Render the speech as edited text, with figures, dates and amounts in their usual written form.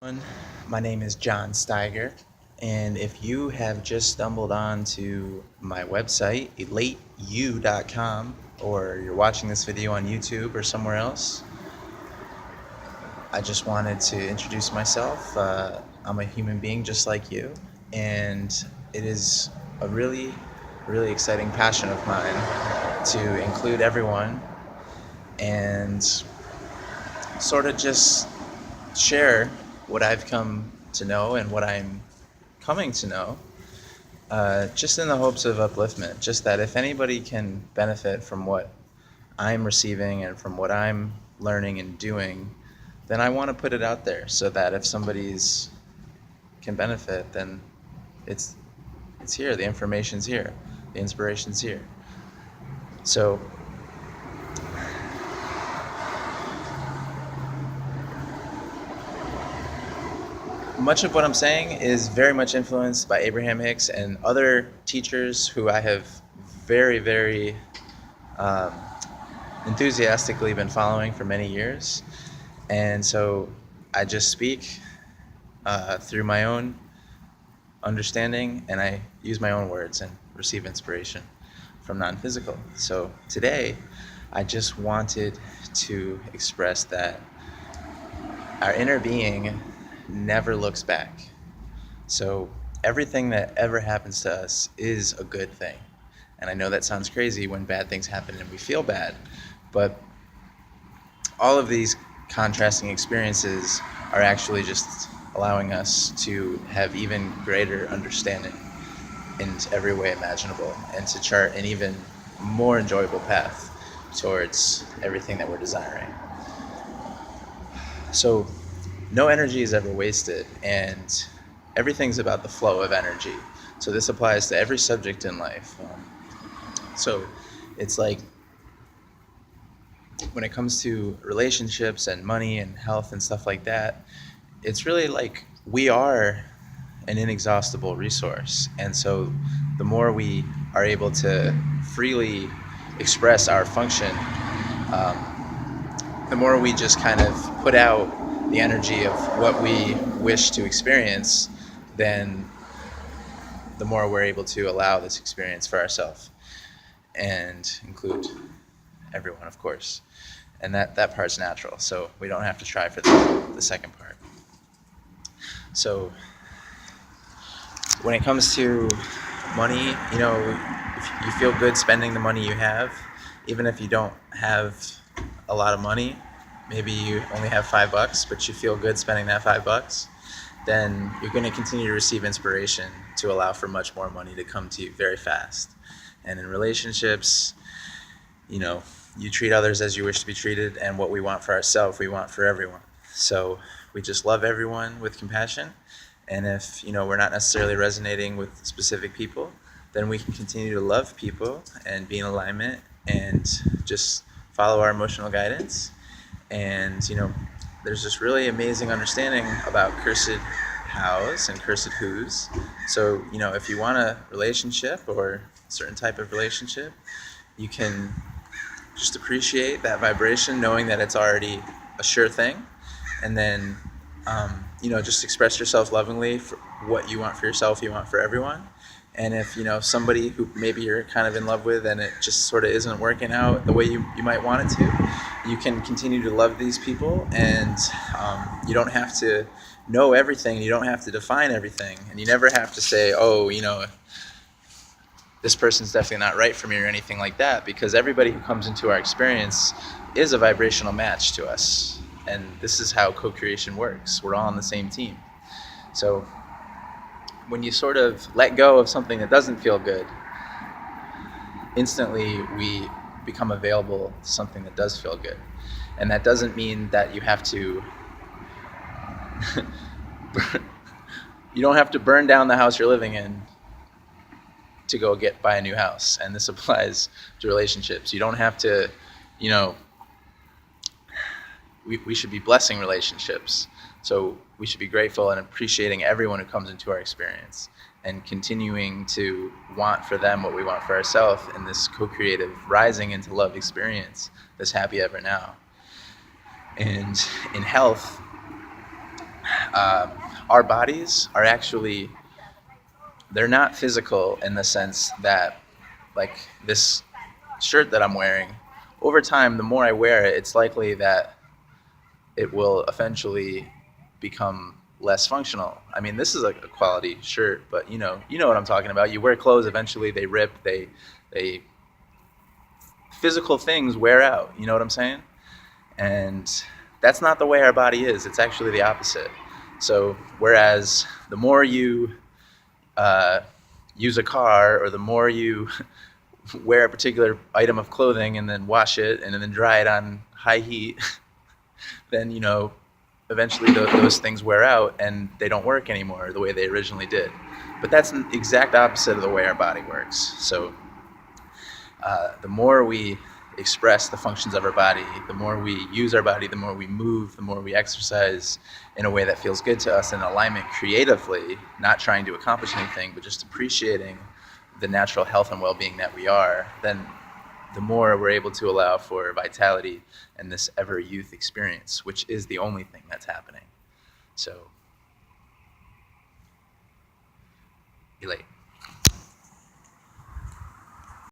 everyone. My name is John Steiger, and if you have just stumbled onto my website, elateu.com, or you're watching this video on YouTube or somewhere else, I just wanted to introduce myself. I'm a human being just like you, and it is a really exciting passion of mine to include everyone and sort of just share what I've come to know and what I'm coming to know, just in the hopes of upliftment. Just that if anybody can benefit from what I'm receiving and from what I'm learning and doing, then I want to put it out there so that if somebody's can benefit, then it's it's here. The information's here. The inspiration's here. So much of what I'm saying is very much influenced by Abraham Hicks and other teachers who I have very um, enthusiastically been following for many years. And so I just speak through my own understanding, and I use my own words and receive inspiration from non-physical. So today, I just wanted to express that our inner being never looks back. So everything that ever happens to us is a good thing. And I know that sounds crazy when bad things happen and we feel bad, but all of these contrasting experiences are actually just allowing us to have even greater understanding in every way imaginable and to chart an even more enjoyable path towards everything that we're desiring. So no energy is ever wasted, and everything's about the flow of energy. So this applies to every subject in life. So it's like when it comes to relationships and money and health and stuff like that, it's really like we are an inexhaustible resource. And so the more we are able to freely express our function, the more we just kind of put out the energy of what we wish to experience, then the more we're able to allow this experience for ourselves and include everyone, of course. And that part's natural, so we don't have to try for the second part. So when it comes to money, if you feel good spending the money you have, even if you don't have a lot of money, maybe you only have $5, but you feel good spending that $5, then you're going to continue to receive inspiration to allow for much more money to come to you very fast. And in relationships, you treat others as you wish to be treated, and what we want for ourselves, we want for everyone. So we just love everyone with compassion. And if, we're not necessarily resonating with specific people, then we can continue to love people and be in alignment and just follow our emotional guidance. And, there's this really amazing understanding about cursed hows and cursed whos. So, if you want a relationship or a certain type of relationship, you can just appreciate that vibration, knowing that it's already a sure thing. And then, just express yourself lovingly for what you want for yourself, you want for everyone. And if, somebody who maybe you're kind of in love with and it just sort of isn't working out the way you might want it to, you can continue to love these people, and you don't have to know everything. You don't have to define everything. And you never have to say, oh, this person's definitely not right for me or anything like that, because everybody who comes into our experience is a vibrational match to us. And this is how co-creation works. We're all on the same team. So when you sort of let go of something that doesn't feel good, instantly we become available to something that does feel good. And that doesn't mean that you have to you don't have to burn down the house you're living in to go buy a new house. And this applies to relationships. You don't have to, we should be blessing relationships. So we should be grateful and appreciating everyone who comes into our experience and continuing to want for them what we want for ourselves in this co-creative rising into love experience, this happy ever now. And in health, um, our bodies are actually, they're not physical in the sense that, like this shirt that I'm wearing, over time, the more I wear it, it's likely that it will eventually become less functional. I mean, this is a quality shirt, but you know what I'm talking about. You wear clothes, eventually they rip, they physical things wear out. You know what I'm saying? And that's not the way our body is. It's actually the opposite. So whereas the more you uh, use a car, or the more you wear a particular item of clothing and then wash it and then dry it on high heat, then eventually those things wear out and they don't work anymore the way they originally did. But that's the exact opposite of the way our body works. So the more we express the functions of our body, the more we use our body, the more we move, the more we exercise in a way that feels good to us, in alignment creatively, not trying to accomplish anything, but just appreciating the natural health and well-being that we are, then the more we're able to allow for vitality and this ever youth experience, which is the only thing that's happening. So, elate.